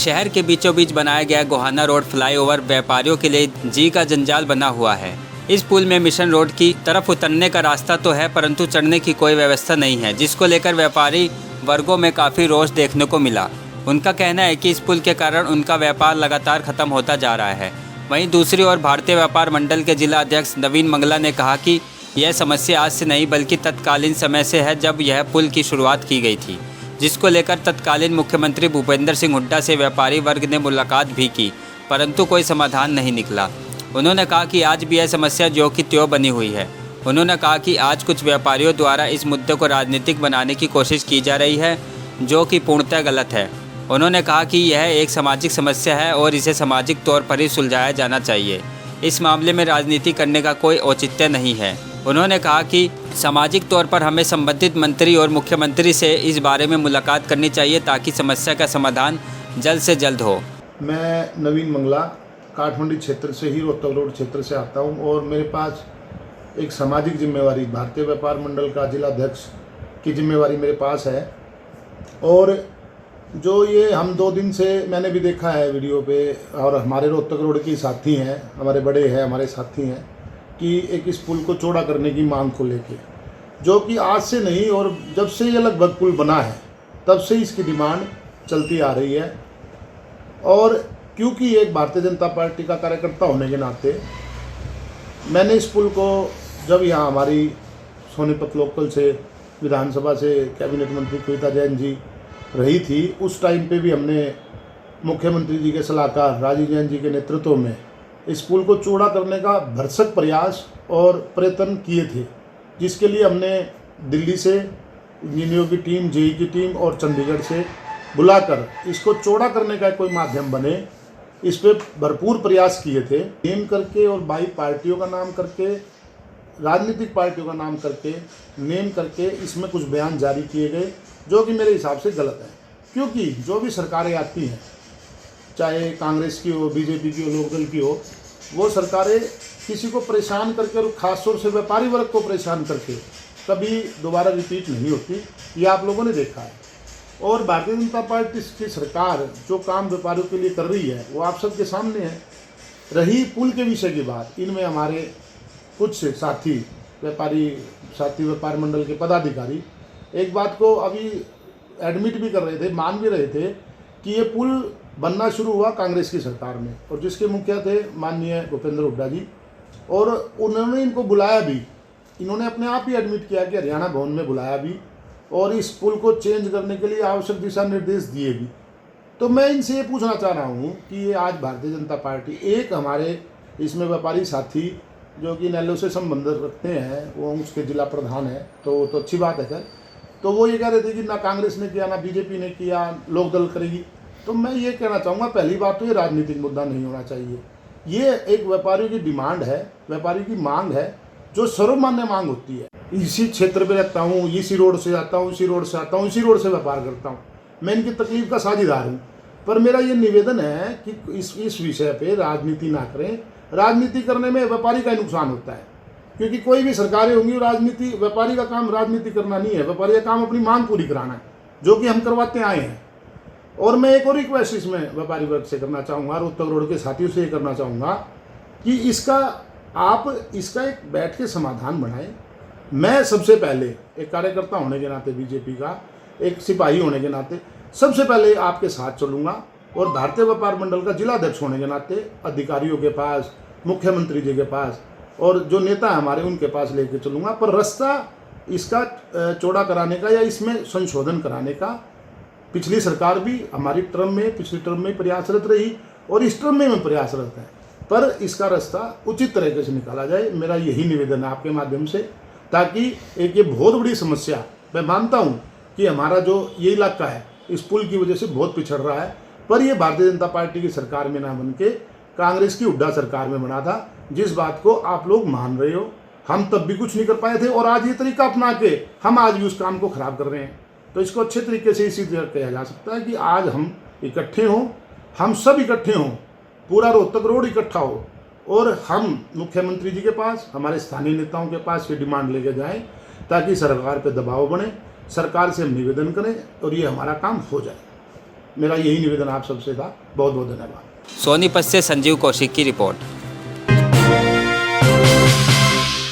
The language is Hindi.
शहर के बीचों बीच बनाया गया गोहाना रोड फ्लाईओवर व्यापारियों के लिए जी का जंजाल बना हुआ है। इस पुल में मिशन रोड की तरफ उतरने का रास्ता तो है, परंतु चढ़ने की कोई व्यवस्था नहीं है, जिसको लेकर व्यापारी वर्गों में काफ़ी रोष देखने को मिला। उनका कहना है कि इस पुल के कारण उनका व्यापार लगातार खत्म होता जा रहा है। वहीं दूसरी ओर भारतीय व्यापार मंडल के जिला अध्यक्ष नवीन मंगला ने कहा कि यह समस्या आज से नहीं बल्कि तत्कालीन समय से है, जब यह पुल की शुरुआत की गई थी, जिसको लेकर तत्कालीन मुख्यमंत्री भूपेंद्र सिंह हुड्डा से व्यापारी वर्ग ने मुलाकात भी की, परंतु कोई समाधान नहीं निकला। उन्होंने कहा कि आज भी यह समस्या ज्यों की त्यों बनी हुई है। उन्होंने कहा कि आज कुछ व्यापारियों द्वारा इस मुद्दे को राजनीतिक बनाने की कोशिश की जा रही है, जो कि पूर्णतः गलत है। उन्होंने कहा कि यह एक सामाजिक समस्या है और इसे सामाजिक तौर पर ही सुलझाया जाना चाहिए। इस मामले में राजनीति करने का कोई औचित्य नहीं है। उन्होंने कहा कि सामाजिक तौर पर हमें संबंधित मंत्री और मुख्यमंत्री से इस बारे में मुलाकात करनी चाहिए ताकि समस्या का समाधान जल्द से जल्द हो। मैं नवीन मंगला काठमंडी क्षेत्र से ही रोहतक रोड क्षेत्र से आता हूं और मेरे पास एक सामाजिक जिम्मेवारी भारतीय व्यापार मंडल का जिला अध्यक्ष की जिम्मेवारी मेरे पास है। और जो ये हम 2 दिन से मैंने भी देखा है वीडियो पे, और हमारे रोहतक रोड के साथी हैं, हमारे बड़े हैं, हमारे साथी हैं कि एक इस पुल को चौड़ा करने की मांग को लेके, जो कि आज से नहीं और जब से ये लगभग पुल बना है तब से इसकी डिमांड चलती आ रही है। और क्योंकि एक भारतीय जनता पार्टी का कार्यकर्ता होने के नाते मैंने इस पुल को, जब यहाँ हमारी सोनीपत लोकल से विधानसभा से कैबिनेट मंत्री कविता जैन जी रही थी, उस टाइम पे भी हमने मुख्यमंत्री जी के सलाहकार राजीव जैन जी के नेतृत्व में इस पुल को चौड़ा करने का भरसक प्रयास और प्रयत्न किए थे, जिसके लिए हमने दिल्ली से इंजीनियरों की टीम, जेई की टीम और चंडीगढ़ से बुलाकर इसको चौड़ा करने का कोई माध्यम बने, इस पे भरपूर प्रयास किए थे। नेम करके और 22 पार्टियों का नाम करके, राजनीतिक पार्टियों का नाम करके, नेम करके इसमें कुछ बयान जारी किए गए, जो कि मेरे हिसाब से गलत है। क्योंकि जो भी सरकारें आती हैं, चाहे कांग्रेस की हो, बीजेपी की हो, लोकदल की हो, वो सरकारें किसी को परेशान करके और ख़ास तौर से व्यापारी वर्ग को परेशान करके कभी दोबारा रिपीट नहीं होती, ये आप लोगों ने देखा है। और भारतीय जनता पार्टी की सरकार जो काम व्यापारियों के लिए कर रही है वो आप सबके सामने है। रही पुल के विषय की बात, इनमें हमारे कुछ साथी व्यापार मंडल के पदाधिकारी एक बात को अभी एडमिट भी कर रहे थे, मान भी रहे थे कि ये पुल बनना शुरू हुआ कांग्रेस की सरकार में, और जिसके मुखिया थे माननीय भूपेंद्र हुड्डा जी, और उन्होंने इनको बुलाया भी। इन्होंने अपने आप ही एडमिट किया कि हरियाणा भवन में बुलाया भी और इस पुल को चेंज करने के लिए आवश्यक दिशा निर्देश दिए भी। तो मैं इनसे ये पूछना चाह रहा हूँ कि ये आज भारतीय जनता पार्टी, एक हमारे इसमें व्यापारी साथी जो कि नैलो से संबंध रखते हैं, वो उसके जिला प्रधान है, तो अच्छी बात है सर। तो वो ये कह रहे थे कि ना कांग्रेस ने किया, ना बीजेपी ने किया, लोकदल करेगी। तो मैं ये कहना चाहूँगा, पहली बात तो ये राजनीतिक मुद्दा नहीं होना चाहिए। ये एक व्यापारियों की डिमांड है, व्यापारी की मांग है, जो सर्वमान्य मांग होती है। इसी क्षेत्र में रहता हूँ, इसी रोड से आता हूँ, इसी रोड से आता हूँ, इसी रोड से व्यापार करता हूँ, मैं इनकी तकलीफ का साझीदार हूँ। पर मेरा ये निवेदन है कि इस विषय पे राजनीति ना करें। राजनीति करने में व्यापारी का ही नुकसान होता है, क्योंकि कोई भी सरकारें होंगी, राजनीति, व्यापारी का काम राजनीति करना नहीं है, व्यापारी का काम अपनी मांग पूरी कराना है, जो कि हम करवाते आए हैं। और मैं एक और रिक्वेस्ट इसमें व्यापारी वर्ग से करना चाहूँगा, रोहतक रोड के साथियों से ये करना चाहूँगा कि आप इसका एक बैठ के समाधान बनाएं। मैं सबसे पहले एक कार्यकर्ता होने के नाते, बीजेपी का एक सिपाही होने के नाते, सबसे पहले आपके साथ चलूँगा, और भारतीय व्यापार मंडल का जिला अध्यक्ष होने के नाते अधिकारियों के पास, मुख्यमंत्री जी के पास और जो नेता हमारे उनके पास लेके चलूँगा। पर रास्ता इसका चौड़ा कराने का या इसमें संशोधन कराने का पिछली सरकार भी हमारी पिछली टर्म में प्रयासरत रही और इस टर्म में प्रयासरत है, पर इसका रास्ता उचित तरीके से निकाला जाए। मेरा यही निवेदन है आपके माध्यम से, ताकि एक ये बहुत बड़ी समस्या, मैं मानता हूँ कि हमारा जो ये इलाका है इस पुल की वजह से बहुत पिछड़ रहा है, पर ये भारतीय जनता पार्टी की सरकार में ना बन के कांग्रेस की हुड्डा सरकार में बना था, जिस बात को आप लोग मान रहे हो। हम तब भी कुछ नहीं कर पाए थे और आज ये तरीका अपना के हम आज भी उस काम को खराब कर रहे हैं। तो इसको अच्छे तरीके से इसी तरह कहा जा सकता है कि आज हम इकट्ठे हों, हम सब इकट्ठे हों, पूरा रोहतक रोड इकट्ठा हो, और हम मुख्यमंत्री जी के पास, हमारे स्थानीय नेताओं के पास ये डिमांड लेके जाएं, ताकि सरकार पे दबाव बने, सरकार से हम निवेदन करें और ये हमारा काम हो जाए। मेरा यही निवेदन आप सबसे था। बहुत बहुत धन्यवाद। सोनीपत से संजीव कौशिक की रिपोर्ट।